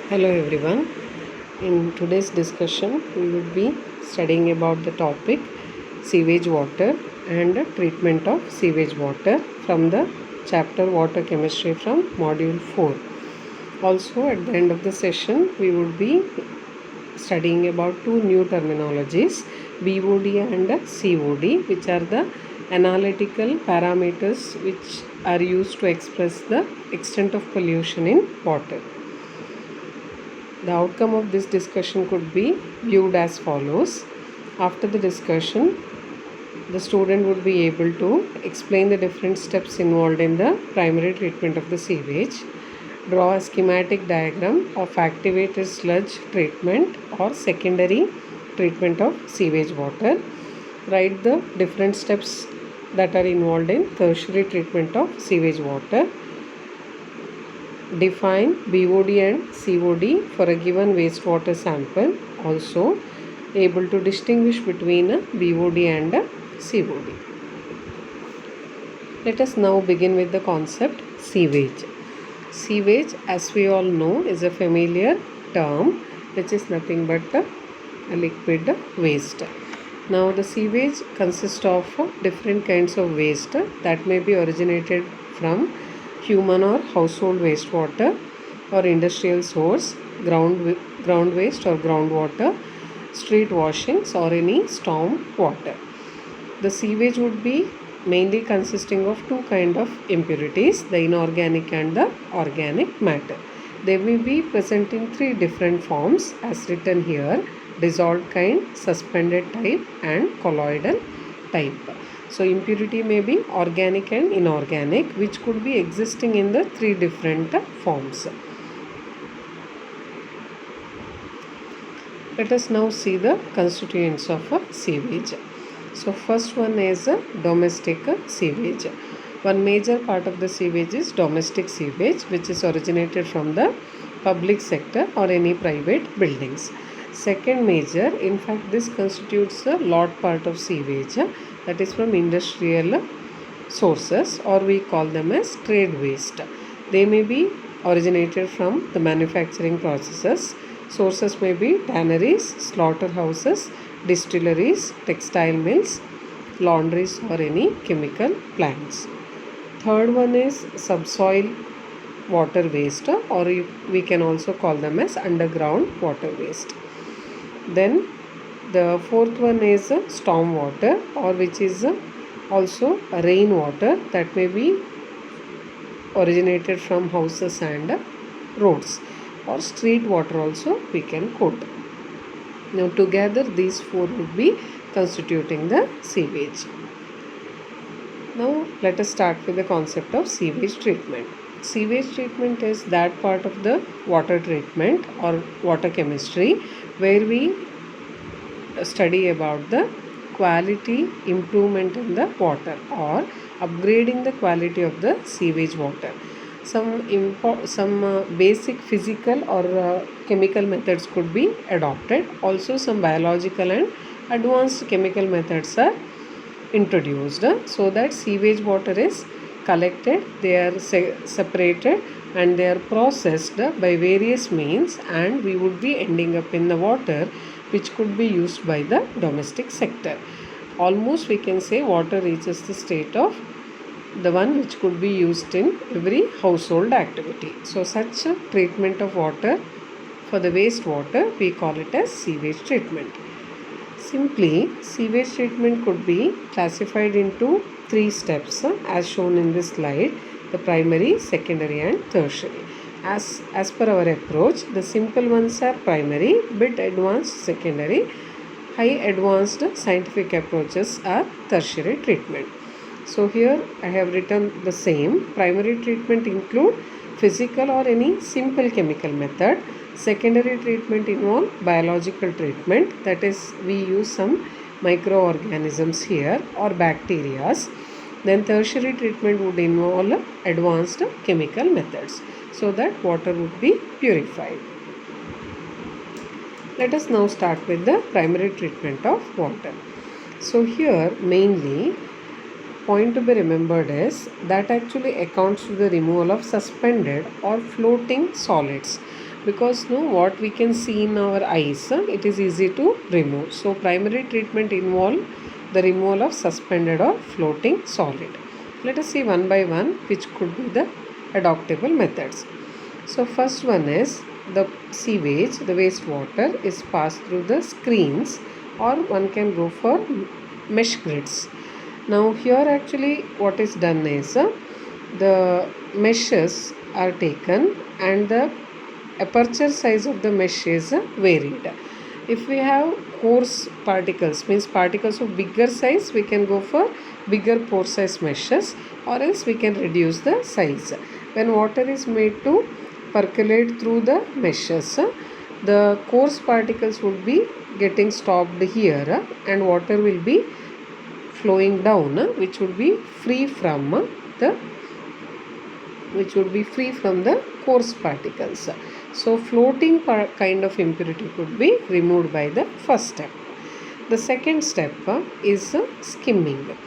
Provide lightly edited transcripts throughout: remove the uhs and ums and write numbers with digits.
Hello everyone. In today's discussion, we will be studying about the topic sewage water and treatment of sewage water from the chapter Water Chemistry from Module 4. Also, at the end of the session, we will be studying about two new terminologies BOD and COD, which are the analytical parameters which are used to express the extent of pollution in water. The outcome of this discussion could be viewed as follows. After the discussion, the student would be able to explain the different steps involved in the primary treatment of the sewage, draw a schematic diagram of activated sludge treatment or secondary treatment of sewage water, write the different steps that are involved in tertiary treatment of sewage water, define BOD and COD for a given wastewater sample. Also able to distinguish between a BOD and a COD. Let us now begin with the concept sewage. Sewage, as we all know, is a familiar term which is nothing but a liquid waste. Now the sewage consists of different kinds of waste that may be originated from human or household wastewater or industrial source, ground waste or groundwater, street washings or any storm water. The sewage would be mainly consisting of two kind of impurities, the inorganic and the organic matter. They may be present in three different forms as written here: dissolved kind, suspended type and colloidal type. So impurity may be organic and inorganic, which could be existing in the three different forms. Let us now see the constituents of a sewage. So first one is a domestic sewage. One major part of the sewage is domestic sewage, which is originated from the public sector or any private buildings. Second major, in fact this constitutes a lot part of sewage, that is from industrial sources, or we call them as trade waste. They may be originated from the manufacturing processes. Sources may be tanneries, slaughterhouses, distilleries, textile mills, laundries or any chemical plants. Third one is subsoil water waste, or we can also call them as underground water waste. Then the fourth one is storm water, or which is also rainwater that may be originated from houses and roads, or street water also we can quote. Now together these four would be constituting the sewage. Now let us start with the concept of sewage treatment. Sewage treatment is that part of the water treatment or water chemistry where we study about the quality improvement in the water or upgrading the quality of the sewage water. Some basic physical or chemical methods could be adopted. Also some biological and advanced chemical methods are introduced so that sewage water is collected, they are separated and they are processed by various means, and we would be ending up in the water which could be used by the domestic sector. Almost we can say water reaches the state of the one which could be used in every household activity. So such a treatment of water for the wastewater, we call it as sewage treatment. Simply, sewage treatment could be classified into three steps as shown in this slide: the primary, secondary and tertiary. As per our approach, the simple ones are primary, bit advanced secondary, high advanced scientific approaches are tertiary treatment. So here I have written the same. Primary treatment include physical or any simple chemical method. Secondary treatment involve biological treatment, that is we use some microorganisms here or bacteria. Then tertiary treatment would involve advanced chemical methods so that water would be purified. Let us now start with the primary treatment of water. So here mainly point to be remembered is that actually accounts to the removal of suspended or floating solids because no, what we can see in our eyes, it is easy to remove. So primary treatment involve the removal of suspended or floating solid. Let us see one by one which could be the adoptable methods. So first one is the sewage, the wastewater is passed through the screens, or one can go for mesh grids. Now here actually what is done is the meshes are taken and the aperture size of the mesh is varied. If we have coarse particles, means particles of bigger size, we can go for bigger pore size meshes, or else we can reduce the size. When water is made to percolate through the meshes, the coarse particles would be getting stopped here and water will be flowing down, which would be free from the coarse particles. So floating kind of impurity could be removed by the first step. The second step is skimming.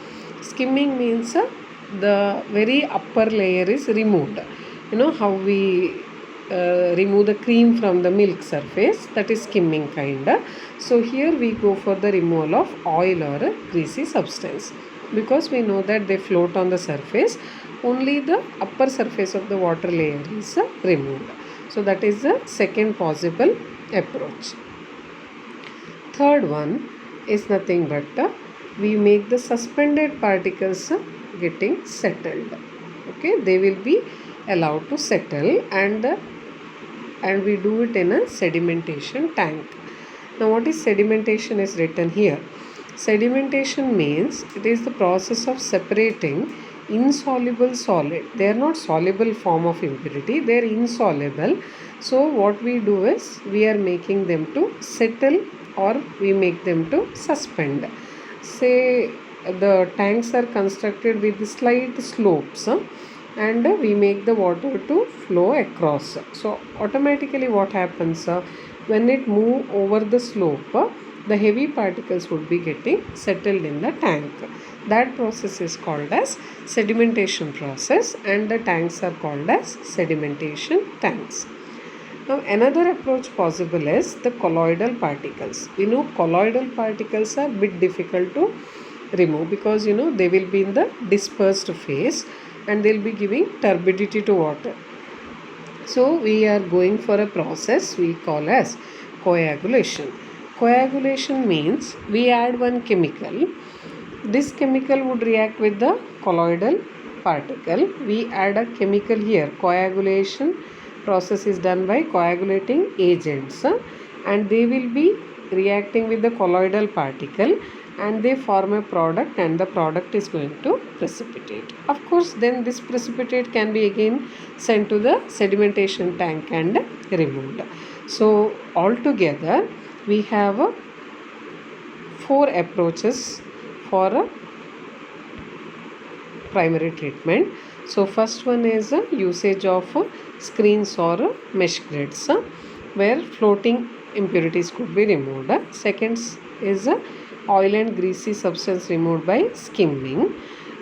Skimming means the very upper layer is removed. You know how we remove the cream from the milk surface, that is skimming kind. So here we go for the removal of oil or a greasy substance, because we know that they float on the surface, only the upper surface of the water layer is removed. So that is the second possible approach. Third one is nothing but we make the suspended particles getting settled. Okay, they will be allowed to settle, and we do it in a sedimentation tank. Now what is sedimentation is written here. Sedimentation means it is the process of separating insoluble solid. They are not soluble form of impurity, they are insoluble. So what we do is we are making them to settle, or we make them to suspend. Say the tanks are constructed with slight slopes, and we make the water to flow across. So automatically what happens, when it move over the slope, the heavy particles would be getting settled in the tank. That process is called as sedimentation process, and the tanks are called as sedimentation tanks. Now another approach possible is the colloidal particles. We know colloidal particles are a bit difficult to remove, because they will be in the dispersed phase and they will be giving turbidity to water. So we are going for a process we call as coagulation. Coagulation means we add one chemical. This chemical would react with the colloidal particle. We add a chemical here. Coagulation process is done by coagulating agents, and they will be reacting with the colloidal particle, and they form a product, and the product is going to precipitate. Of course, then this precipitate can be again sent to the sedimentation tank and removed. So altogether we have 4 approaches for primary treatment. So first one is usage of screens or mesh grids, where floating impurities could be removed. Second is oil and greasy substance removed by skimming.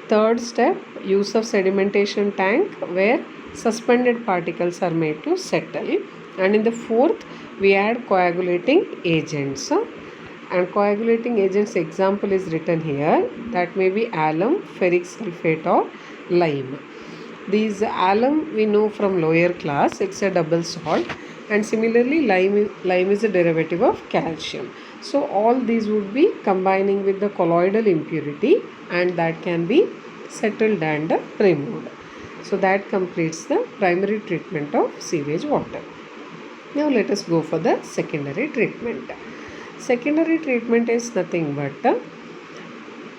Third step, use of sedimentation tank, where suspended particles are made to settle. And in the fourth, we add coagulating agents. And coagulating agents example is written here. That may be alum, ferric sulfate or lime. These alum we know from lower class, it's a double salt, and similarly lime is a derivative of calcium. So all these would be combining with the colloidal impurity, and that can be settled and removed. So that completes the primary treatment of sewage water. Now let us go for the secondary treatment. Secondary treatment is nothing but a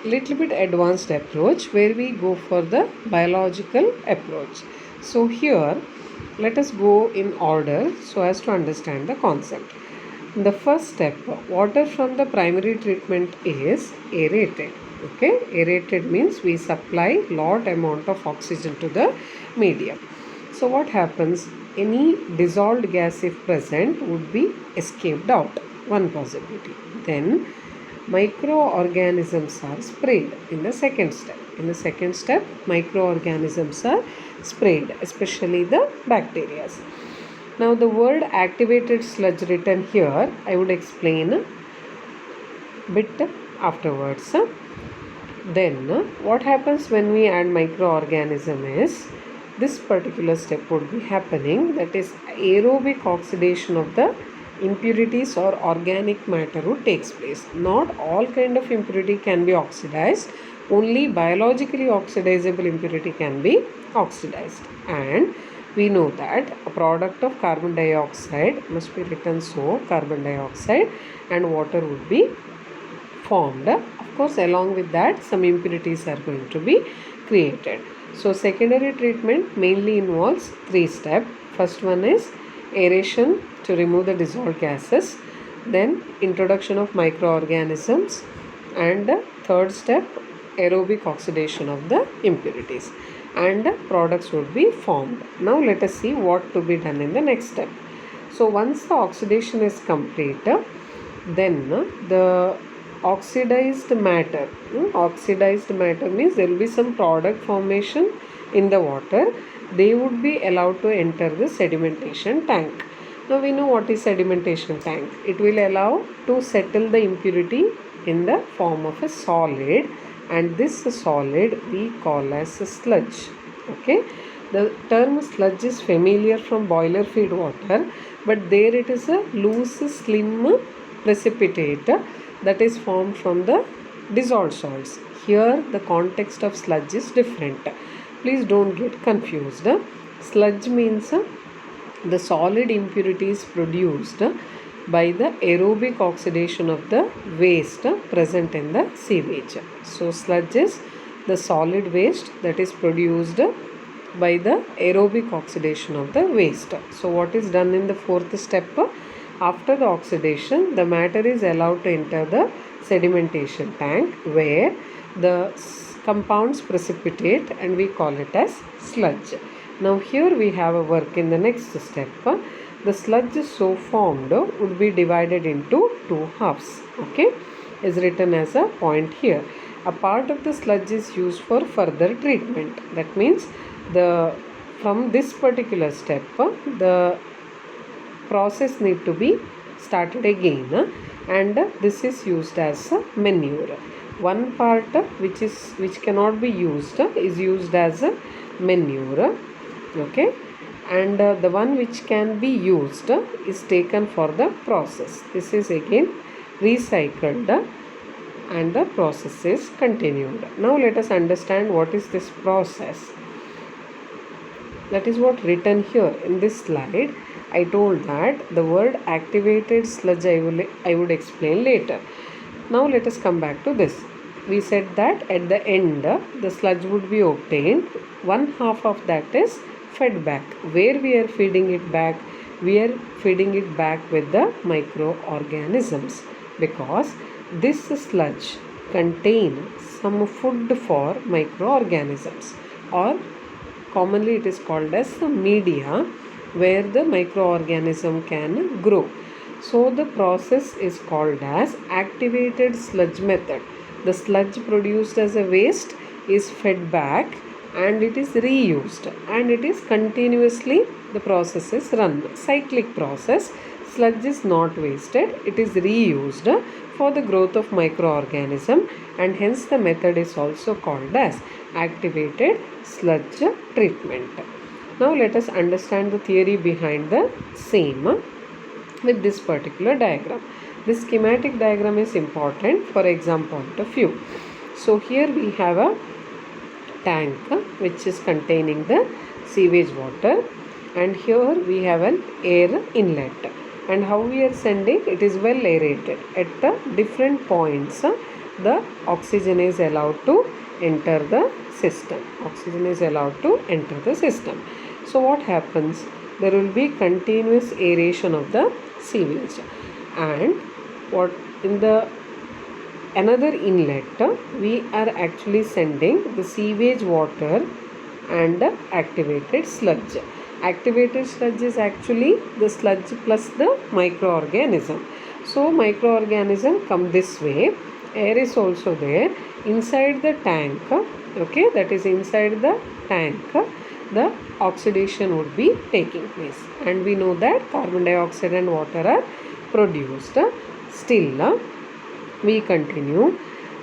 little bit advanced approach, where we go for the biological approach. So here let us go in order so as to understand the concept. The first step, water from the primary treatment is aerated. Okay, aerated means we supply lot amount of oxygen to the medium. So what happens, any dissolved gas if present would be escaped out, one possibility. Then microorganisms are sprayed in the second step. In the second step, microorganisms are sprayed, especially the bacteria. Now the word activated sludge written here, I would explain a bit afterwards. Then what happens when we add microorganism is this particular step would be happening, that is aerobic oxidation of the impurities or organic matter would takes place. Not all kind of impurity can be oxidized, only biologically oxidizable impurity can be oxidized. And we know that a product of carbon dioxide must be written so, carbon dioxide and water would be formed. Of course, along with that some impurities are going to be created. So secondary treatment mainly involves three steps. First one is aeration to remove the dissolved gases, then introduction of microorganisms, and third step aerobic oxidation of the impurities, and products would be formed. Now let us see what to be done in the next step. So once the oxidation is complete, then the oxidized matter means there will be some product formation in the water. They would be allowed to enter the sedimentation tank. Now we know what is sedimentation tank. It will allow to settle the impurity in the form of a solid, and this solid we call as a sludge. Okay, the term sludge is familiar from boiler feed water, but there it is a loose slim precipitate that is formed from the dissolved salts. Here the context of sludge is different. Please don't get confused. Sludge means the solid impurities produced by the aerobic oxidation of the waste present in the sewage. So sludge is the solid waste that is produced by the aerobic oxidation of the waste. So what is done in the fourth step? After the oxidation, the matter is allowed to enter the sedimentation tank where the compounds precipitate, and we call it as sludge. Now here we have a work in the next step. The sludge so formed would be divided into two halves. Okay, is written as a point here. A part of the sludge is used for further treatment. That means from this particular step, the process need to be started again, and this is used as manure. One part which cannot be used is used as manure. Okay, and the one which can be used is taken for the process. This is again recycled and the process is continued. Now let us understand what is this process. That is what written here in this slide. I told that the word activated sludge I would explain later. Now let us come back to this. We said that at the end the sludge would be obtained. One half of that is fed back. Where we are feeding it back? We are feeding it back with the microorganisms, because this sludge contains some food for microorganisms, or commonly it is called as the media where the microorganism can grow. So the process is called as activated sludge method. The sludge produced as a waste is fed back and it is reused, and it is continuously, the process is run. Cyclic process. Sludge is not wasted, it is reused for the growth of microorganism, and hence the method is also called as activated sludge treatment. Now let us understand the theory behind the same with this particular diagram. This schematic diagram is important for exam point of view. So here we have a tank which is containing the sewage water, and here we have an air inlet. And how we are sending? It is well aerated. At the different points the oxygen is allowed to enter the system. Oxygen is allowed to enter the system. So what happens? There will be continuous aeration of the sewage, and what in the another inlet we are actually sending the sewage water and activated sludge. Activated sludge is actually the sludge plus the microorganism. So microorganism come this way, air is also there inside the tank. Okay, that is inside the tank the oxidation would be taking place, and we know that carbon dioxide and water are produced. Still, we continue.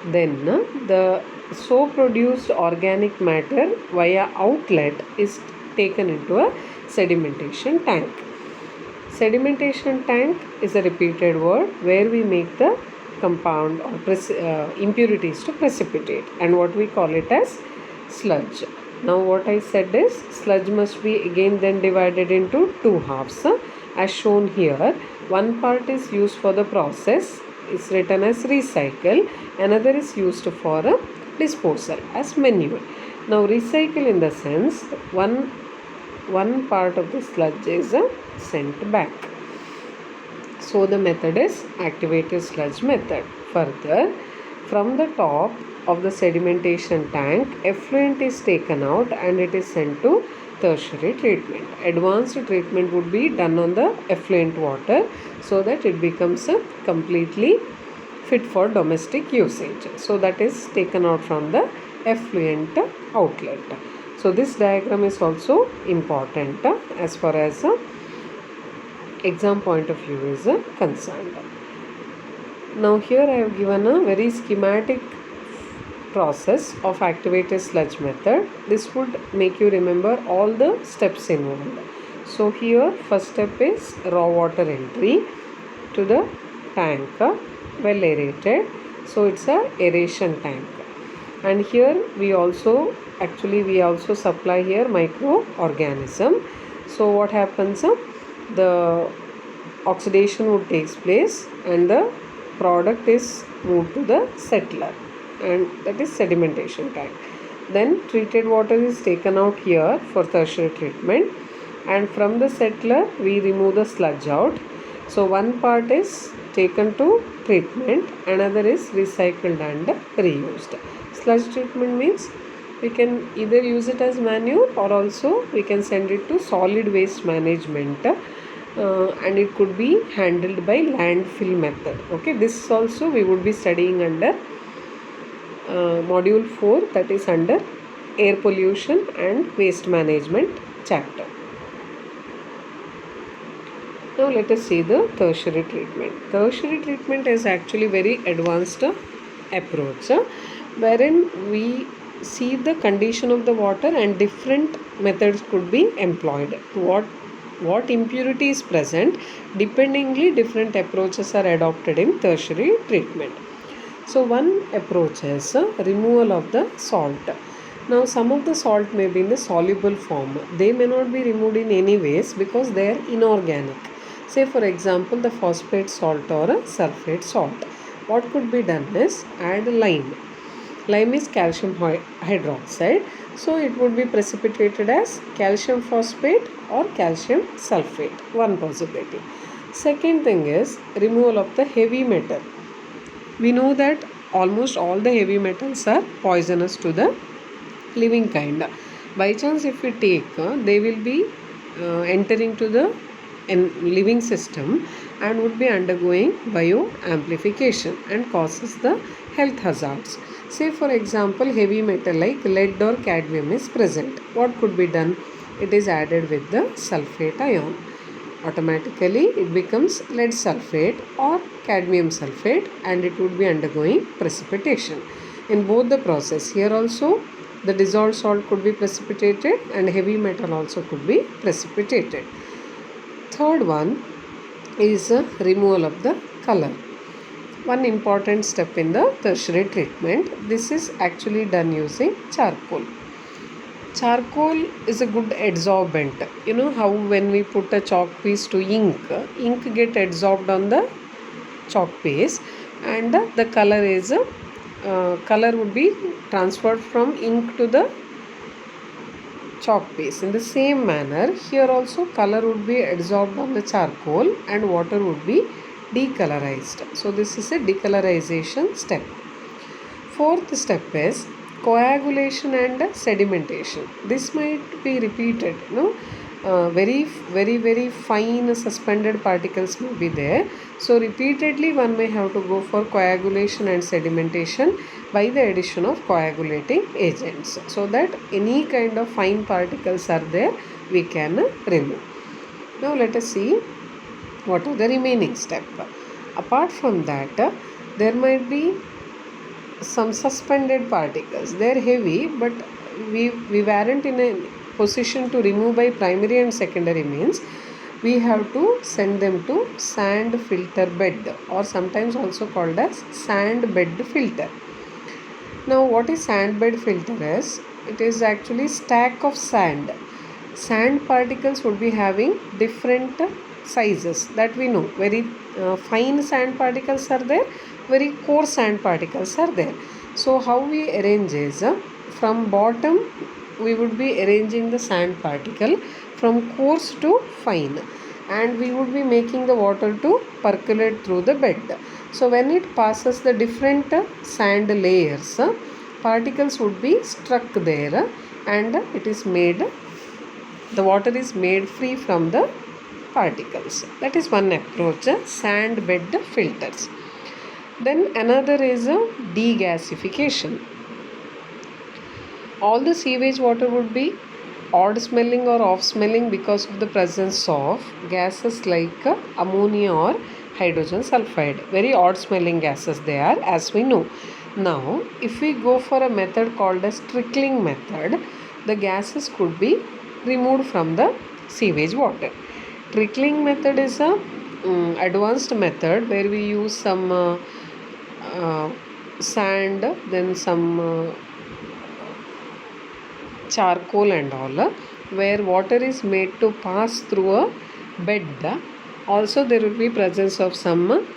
Then the so produced organic matter via outlet is taken into a sedimentation tank. Sedimentation tank is a repeated word where we make the compound or impurities to precipitate, and what we call it as sludge. Now what I said is sludge must be again then divided into two halves, as shown here. One part is used for the process, is written as recycle, another is used for a disposal as manure. Now recycle in the sense one part of the sludge is sent back. So the method is activated sludge method. Further, from the top of the sedimentation tank, effluent is taken out and it is sent to tertiary treatment. Advanced treatment would be done on the effluent water so that it becomes completely fit for domestic usage. So that is taken out from the effluent outlet. So this diagram is also important as far as exam point of view is concerned. Now here I have given a very schematic process of activated sludge method. This would make you remember all the steps involved. So here first step is raw water entry to the tank, well aerated. So it's a aeration tank. And here we also supply here microorganism. So what happens? The oxidation would take place and the product is moved to the settler, and that is sedimentation tank. Then treated water is taken out here for tertiary treatment, and from the settler we remove the sludge out. So one part is taken to treatment, another is recycled and reused. Sludge treatment means we can either use it as manure or also we can send it to solid waste management, and it could be handled by landfill method. Okay, this also we would be studying under module 4, that is under air pollution and waste management chapter. Now let us see the tertiary treatment. Tertiary treatment is actually very advanced approach wherein we see the condition of the water and different methods could be employed. What impurity is present, dependingly different approaches are adopted in tertiary treatment. So one approach is removal of the salt. Now some of the salt may be in the soluble form. They may not be removed in any ways because they are inorganic. Say for example the phosphate salt or a sulfate salt. What could be done is add lime. Lime is calcium hydroxide, so it would be precipitated as calcium phosphate or calcium sulfate, one possibility. Second thing is removal of the heavy metal. We know that almost all the heavy metals are poisonous to the living kind. By chance if we take, they will be entering to the living system and would be undergoing bioamplification and causes the health hazards. Say for example heavy metal like lead or cadmium is present. What could be done? It is added with the sulfate ion. Automatically it becomes lead sulfate or cadmium sulfate and it would be undergoing precipitation. In both the process, here also the dissolved salt could be precipitated and heavy metal also could be precipitated. Third one is removal of the color. One important step in the tertiary treatment. This is actually done using charcoal. Charcoal is a good adsorbent. You know how when we put a chalk piece to ink get adsorbed on the chalk piece and the color is color would be transferred from ink to the chalk piece. In the same manner, here also color would be adsorbed on the charcoal and water would be decolorized. So this is a decolorization step. Fourth step is coagulation and sedimentation. This might be repeated. very fine suspended particles may be there. So repeatedly one may have to go for coagulation and sedimentation by the addition of coagulating agents, so that any kind of fine particles are there we can remove. Now let us see what are the remaining step. Apart from that, there might be some suspended particles. They are heavy, but we weren't in a position to remove by primary and secondary means we have to send them to sand filter bed, or sometimes also called as sand bed filter. Now what is sand bed filter is? It is actually stack of sand. Sand particles would be having different sizes, that we know. Very fine sand particles are there, very coarse sand particles are there. So how we arrange is, from bottom we would be arranging the sand particle from coarse to fine, and we would be making the water to percolate through the bed. So when it passes the different sand layers, particles would be struck there, and it is made, the water is made free from the particles. That is one approach, sand bed filters. Then another is a degasification. All the sewage water would be odd smelling or off smelling because of the presence of gases like ammonia or hydrogen sulfide. Very odd smelling gases they are, as we know. Now if we go for a method called as trickling method, the gases could be removed from the sewage water. Trickling method is a advanced method where we use some sand, then some charcoal and all, where water is made to pass through a bed. Also there will be presence of some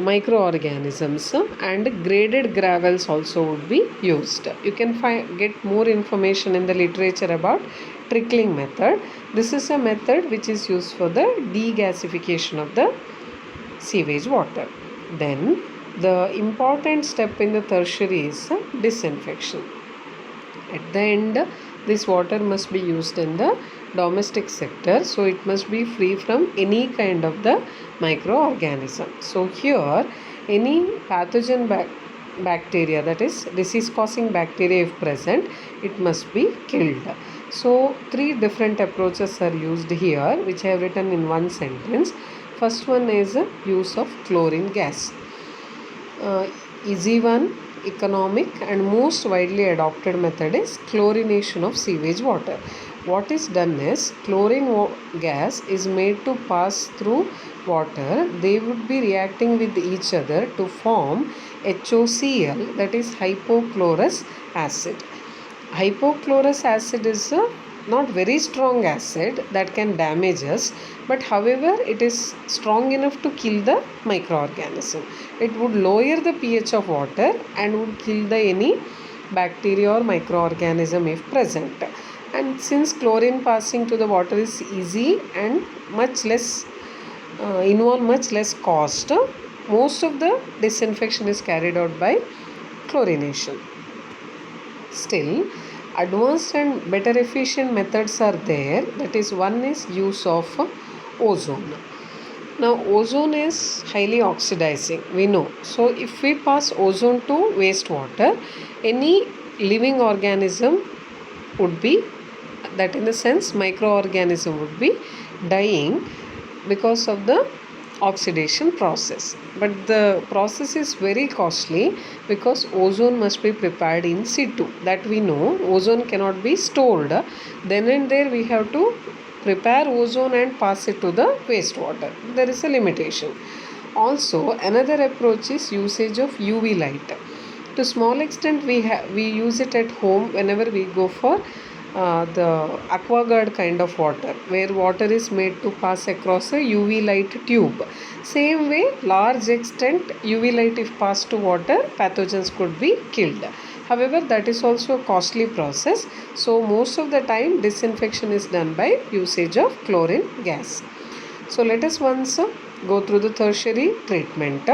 microorganisms, and graded gravels also would be used. You can get more information in the literature about trickling method. This is a method which is used for the degasification of the sewage water. Then the important step in the tertiary is disinfection. At the end, this water must be used in the domestic sector, so it must be free from any kind of the microorganism. So here any pathogen bacteria, that is disease causing bacteria if present, it must be killed. So three different approaches are used here, which I have written in one sentence. First one is use of chlorine gas. Easy one, economic and most widely adopted method is chlorination of sewage water. What is done is, chlorine gas is made to pass through water. They would be reacting with each other to form HOCl, that is hypochlorous acid. Hypochlorous acid is a not very strong acid that can damage us, but however it is strong enough to kill the microorganism. It would lower the pH of water and would kill the any bacteria or microorganism if present. And since chlorine passing to the water is easy and much less involve much less cost, most of the disinfection is carried out by chlorination. Still, advanced and better efficient methods are there. That is, one is use of ozone. Now ozone is highly oxidizing, we know. So if we pass ozone to wastewater, any living organism would be, that in the sense microorganism would be dying because of the oxidation process. But the process is very costly because ozone must be prepared in situ, that we know. Ozone cannot be stored. Then and there we have to prepare ozone and pass it to the wastewater. There is a limitation. Also another approach is usage of UV light. To small extent we use it at home whenever we go for the AquaGuard kind of water, where water is made to pass across a UV light tube. Same way, large extent UV light if passed to water, pathogens could be killed. However, that is also a costly process. So most of the time disinfection is done by usage of chlorine gas. So let us once go through the tertiary treatment.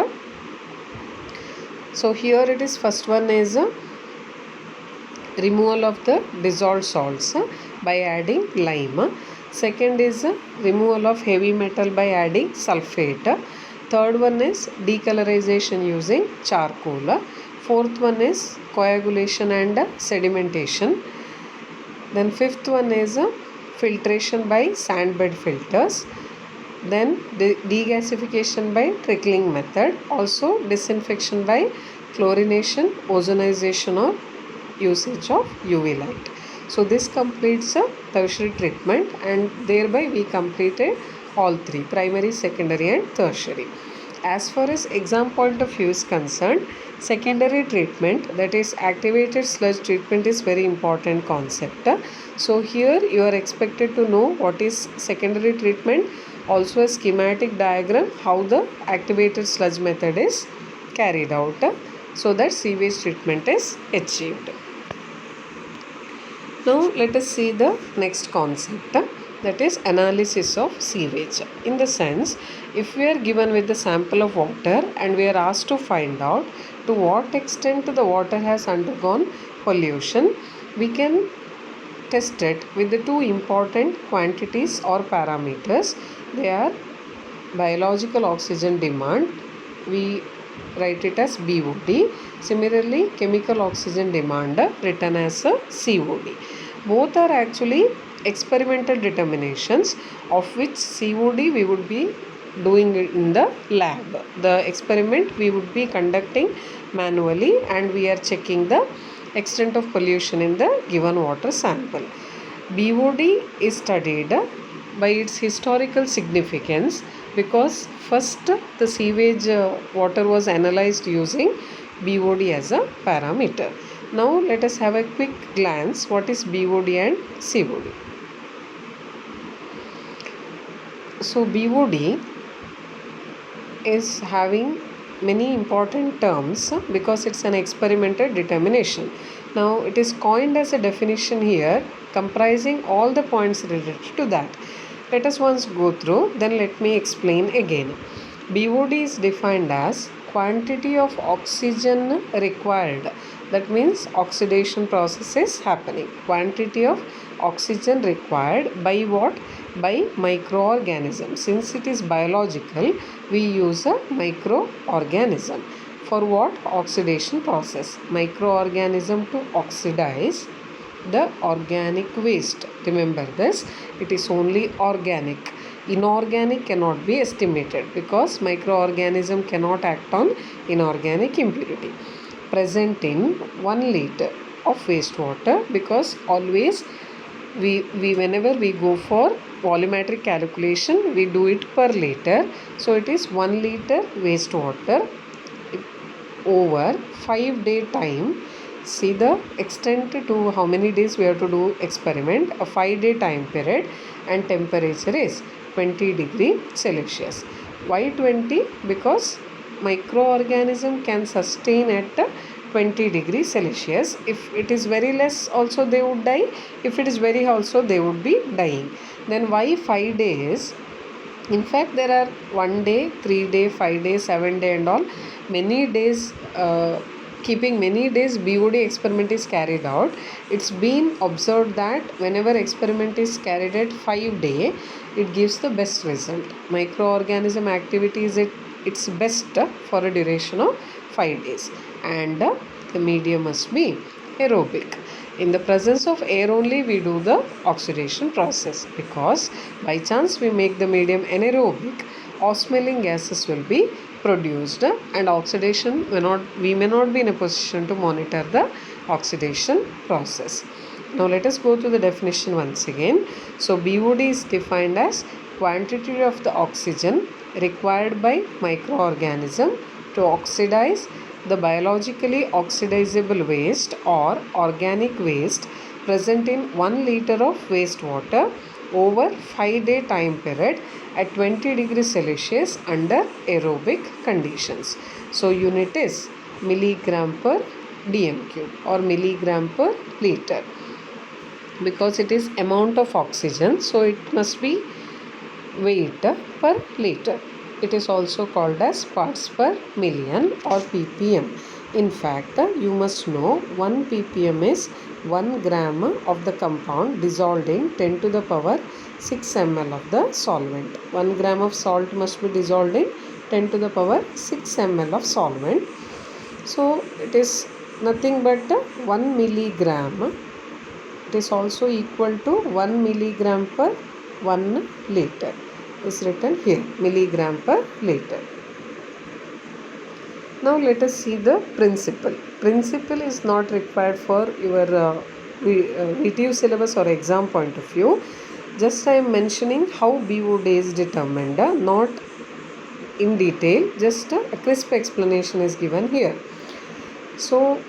So here it is, first one is removal of the dissolved salts by adding lime. Second is removal of heavy metal by adding sulfate. Third one is decolorization using charcoal. Fourth one is coagulation and sedimentation. Then fifth one is filtration by sandbed filters. Then degasification by trickling method. Also disinfection by chlorination, ozonization or usage of UV light. So this completes a tertiary treatment, and thereby we completed all three: primary, secondary and tertiary. As far as exam point of view is concerned, secondary treatment, that is activated sludge treatment, is very important concept. So here you are expected to know what is secondary treatment, also a schematic diagram how the activated sludge method is carried out so that sewage treatment is achieved. Now let us see the next concept, that is analysis of sewage. In the sense, if we are given with the sample of water and we are asked to find out to what extent the water has undergone pollution, we can test it with the two important quantities or parameters. They are biological oxygen demand, we write it as BOD. Similarly, chemical oxygen demand, written as COD. Both are actually experimental determinations, of which COD we would be doing it in the lab. The experiment we would be conducting manually, and we are checking the extent of pollution in the given water sample. BOD is studied by its historical significance because first the sewage water was analyzed using BOD as a parameter. Now let us have a quick glance what is BOD and COD. So BOD is having many important terms because it's an experimental determination. Now it is coined as a definition here comprising all the points related to that. Let us once go through, then let me explain again. BOD is defined as quantity of oxygen required. That means oxidation process is happening. Quantity of oxygen required by what? By microorganism. Since it is biological, we use a microorganism. For what? Oxidation process. Microorganism to oxidize the organic waste. Remember this, it is only organic. Inorganic cannot be estimated because microorganism cannot act on inorganic impurity. Present in 1 liter of wastewater, because always we whenever we go for volumetric calculation we do it per liter. So it is 1 liter wastewater over 5-day time. See the extent to how many days we have to do experiment. A 5-day time period, and temperature is 20 degree Celsius. Why 20? Because microorganism can sustain at 20 degrees Celsius. If it is very less also they would die. If it is very high also they would be dying. Then why 5 days? In fact there are 1 day, 3 day, 5 day, 7 day and all. Many days, keeping many days BOD experiment is carried out. It's been observed that whenever experiment is carried at 5 day, it gives the best result. Microorganism activity is at its best for a duration of 5 days, and the medium must be aerobic. In the presence of air only we do the oxidation process, because by chance we make the medium anaerobic, off-smelling gases will be produced, and oxidation we may not be in a position to monitor the oxidation process. Now let us go to the definition once again. So BOD is defined as quantity of the oxygen required by microorganism to oxidize the biologically oxidizable waste or organic waste present in 1 liter of wastewater over 5-day time period at 20 degrees Celsius under aerobic conditions. So unit is milligram per dm cube or milligram per liter, because it is amount of oxygen, so it must be weight per liter. It is also called as parts per million or ppm. In fact, you must know 1 ppm is 1 gram of the compound dissolved in 10 to the power 6 ml of the solvent. 1 gram of salt must be dissolved in 10 to the power 6 ml of solvent. So it is nothing but 1 milligram. It is also equal to 1 milligram per 1 liter. Is written here, milligram per liter. Now let us see the principle. Principle is not required for your VTU syllabus or exam point of view. Just I am mentioning how BOD is determined, not in detail. Just a crisp explanation is given here. So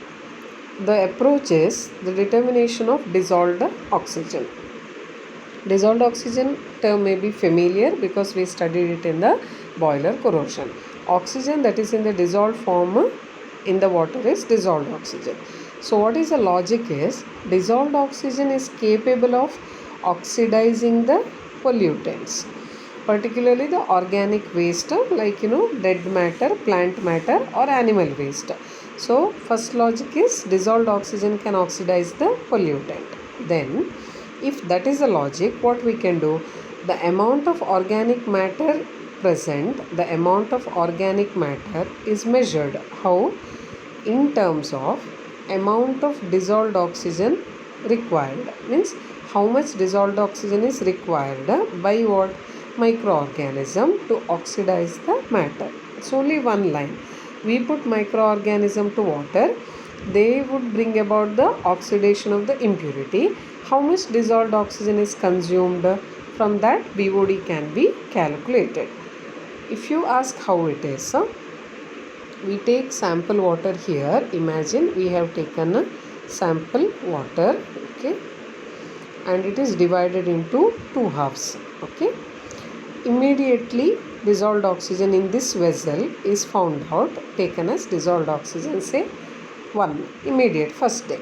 the approach is the determination of dissolved oxygen. Dissolved oxygen term may be familiar because we studied it in the boiler corrosion. Oxygen that is in the dissolved form in the water is dissolved oxygen. So what is the logic is, dissolved oxygen is capable of oxidizing the pollutants, particularly the organic waste like dead matter, plant matter or animal waste. So first logic is dissolved oxygen can oxidize the pollutant. Then if that is the logic, what we can do, the amount of organic matter present, the amount of organic matter is measured. How? In terms of amount of dissolved oxygen required. Means how much dissolved oxygen is required by what? Microorganism to oxidize the matter. It's only one line. We put microorganism to water, they would bring about the oxidation of the impurity. How much dissolved oxygen is consumed? From that BOD can be calculated. If you ask how it is, we take sample water here. Imagine we have taken a sample water, okay, and it is divided into two halves, okay. Immediately dissolved oxygen in this vessel is found out, taken as dissolved oxygen, say 1, immediate first day.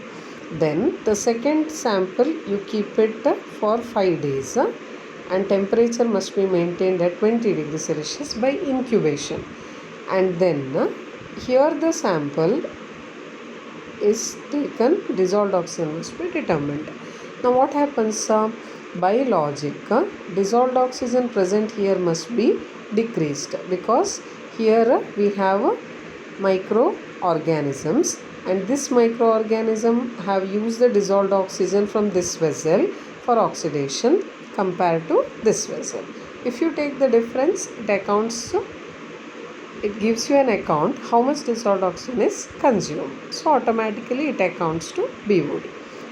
Then the second sample you keep it for 5 days and temperature must be maintained at 20 degrees Celsius by incubation. And then here the sample is taken, dissolved oxygen must be determined. Now what happens? By logic, dissolved oxygen present here must be decreased because here we have microorganisms, and this microorganism have used the dissolved oxygen from this vessel for oxidation compared to this vessel. If you take the difference, it gives you an account how much dissolved oxygen is consumed. So automatically it accounts to BOD.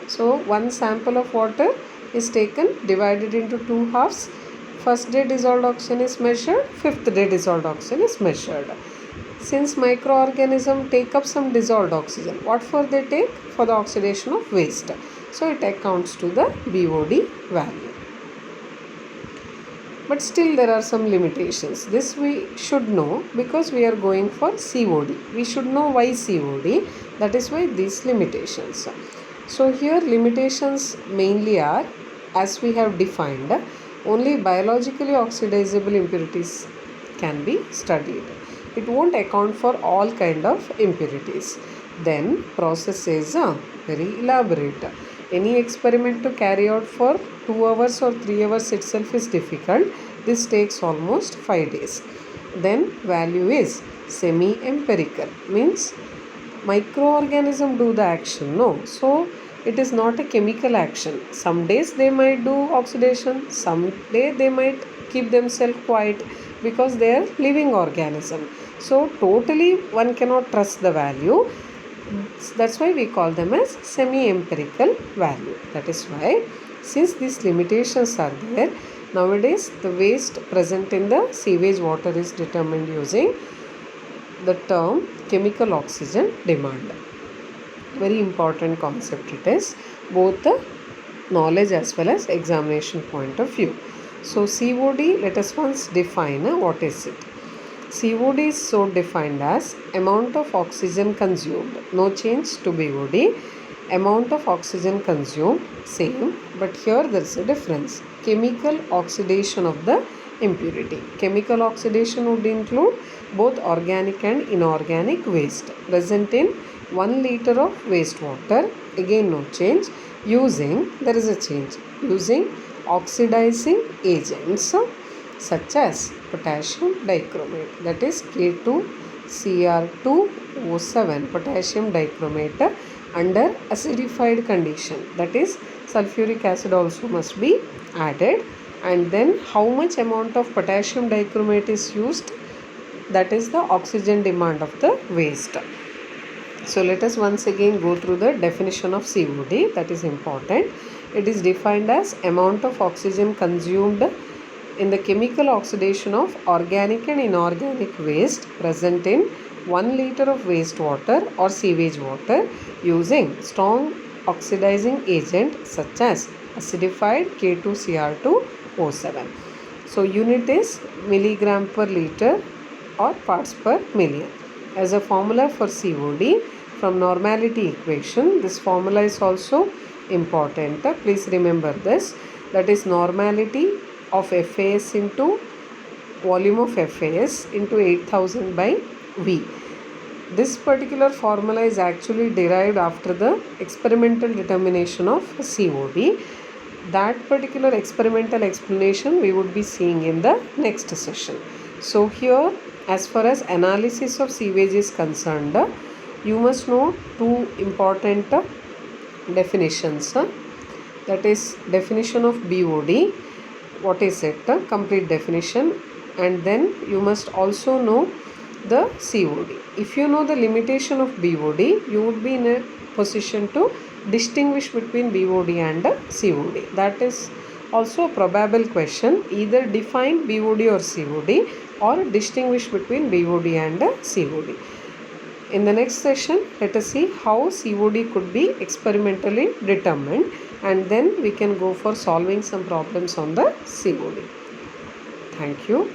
So one sample of water is taken, divided into two halves. First day dissolved oxygen is measured, fifth day dissolved oxygen is measured. Since microorganisms take up some dissolved oxygen, what for they take? For the oxidation of waste. So it accounts to the BOD value. But still there are some limitations. This we should know because we are going for COD. We should know why COD. That is why these limitations. So here limitations mainly are, as we have defined, only biologically oxidizable impurities can be studied. It won't account for all kind of impurities. Then process is very elaborate. Any experiment to carry out for 2 hours or 3 hours itself is difficult. This takes almost 5 days. Then value is semi-empirical, means microorganism do the action, no. So it is not a chemical action. Some days they might do oxidation, some day they might keep themselves quiet because they are living organism. So totally one cannot trust the value. That's why we call them as semi-empirical value. That is why, since these limitations are there, nowadays the waste present in the sewage water is determined using the term chemical oxygen demand. Very important concept it is, both the knowledge as well as examination point of view. So COD, let us once define what is it. COD is so defined as amount of oxygen consumed, no change to BOD. Amount of oxygen consumed same, but here there is a difference. Chemical oxidation of the impurity. Chemical oxidation would include both organic and inorganic waste present in 1 liter of wastewater. Again, no change. There is a change. Using oxidizing agents such as potassium dichromate, that is K2Cr2O7, potassium dichromate, under acidified condition, that is sulfuric acid also must be added. And then how much amount of potassium dichromate is used, that is the oxygen demand of the waste. So let us once again go through the definition of COD, that is important. It is defined as amount of oxygen consumed in the chemical oxidation of organic and inorganic waste present in 1 liter of wastewater or sewage water using strong oxidizing agent such as acidified K2Cr2O7. So unit is milligram per liter or parts per million. As a formula for COD from normality equation, this formula is also important. Please remember this, that is normality of FAS into volume of FAS into 8000 by V. This particular formula is actually derived after the experimental determination of COD. That particular experimental explanation we would be seeing in the next session. So here, as far as analysis of sewage is concerned, you must know two important definitions. That is definition of BOD. What is it? Complete definition. And then you must also know the COD. If you know the limitation of BOD, you would be in a position to distinguish between BOD and COD. That is also a probable question. Either define BOD or COD or distinguish between BOD and COD. In the next session, let us see how COD could be experimentally determined, and then we can go for solving some problems on the COD. Thank you.